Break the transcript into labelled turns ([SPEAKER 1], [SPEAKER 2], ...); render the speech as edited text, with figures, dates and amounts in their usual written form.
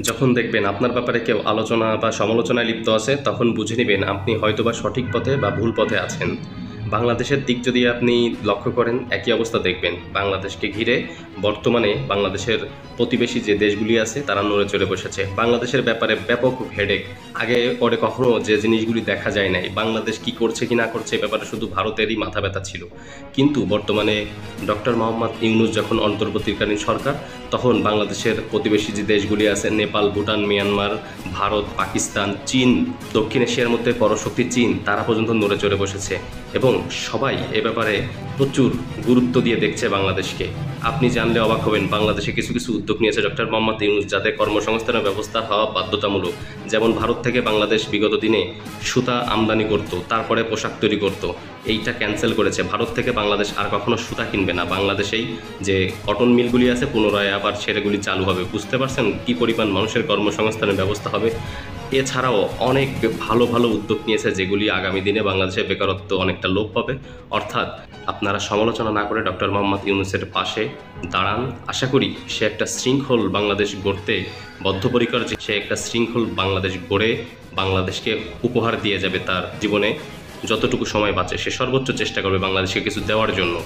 [SPEAKER 1] যখন দেখবেন আপনার ব্যাপারে কেউ আলোচনা বা সমালোচনায় লিপ্ত আছে, তখন বুঝে নেবেন আপনি হয়তোবা সঠিক পথে বা ভুল পথে আছেন। বাংলাদেশের দিক যদি আপনি লক্ষ্য করেন, একই অবস্থা দেখবেন। বাংলাদেশকে ঘিরে বর্তমানে বাংলাদেশের প্রতিবেশী যে দেশগুলি আছে তারা নড়ে চড়ে বসেছে। বাংলাদেশের ব্যাপারে ব্যাপক হেডেক। আগে পরে কখনো যে জিনিসগুলি দেখা যায় নাই, বাংলাদেশ কি করছে কি না করছে এ ব্যাপারে শুধু ভারতেরই মাথা ব্যথা ছিল। কিন্তু বর্তমানে ডক্টর মোহাম্মদ ইউনূস যখন অন্তর্বর্তীকালীন সরকার, তখন বাংলাদেশের প্রতিবেশী যে দেশগুলি আছে, নেপাল, ভুটান, মিয়ানমার, ভারত, পাকিস্তান, চীন, দক্ষিণ এশিয়ার মধ্যে পরশক্তি চীন, তারা পর্যন্ত নড়ে চড়ে বসেছে এবং সবাই এ ব্যাপারে প্রচুর গুরুত্ব দিয়ে দেখছে বাংলাদেশকে। আপনি জানলে অবাক হবেন, বাংলাদেশে কিছু কিছু উদ্যোগ নিয়েছে ডক্টর মোহাম্মদ ইউনূস, যাতে কর্মসংস্থানের ব্যবস্থা হওয়া বাধ্যতামূলক। যেমন ভারত থেকে বাংলাদেশ বিগত দিনে সুতা আমদানি করত, তারপরে পোশাক তৈরি করত, এইটা ক্যান্সেল করেছে। ভারত থেকে বাংলাদেশ আর কখনো সুতা কিনবে না। বাংলাদেশেই যে কটন মিলগুলি আছে পুনরায় আবার সেগুলি চালু হবে। বুঝতে পারছেন কি পরিমাণ মানুষের কর্মসংস্থানের ব্যবস্থা হবে। এছাড়াও অনেক ভালো ভালো উদ্যোগ নিয়েছে, যেগুলি আগামী দিনে বাংলাদেশের বেকারত্ব অনেকটা লোপ পাবে। অর্থাৎ আপনারা সমালোচনা না করে ডক্টর মোহাম্মদ ইউনূসের পাশে দাঁড়ান। আশা করি সে একটা শৃঙ্খল বাংলাদেশ গড়তে বদ্ধপরিকর, যে সে একটা শৃঙ্খল বাংলাদেশ গড়ে বাংলাদেশকে উপহার দিয়ে যাবে। তার জীবনে যতটুকু সময় বাঁচে সে সর্বোচ্চ চেষ্টা করবে বাংলাদেশকে কিছু দেওয়ার জন্য।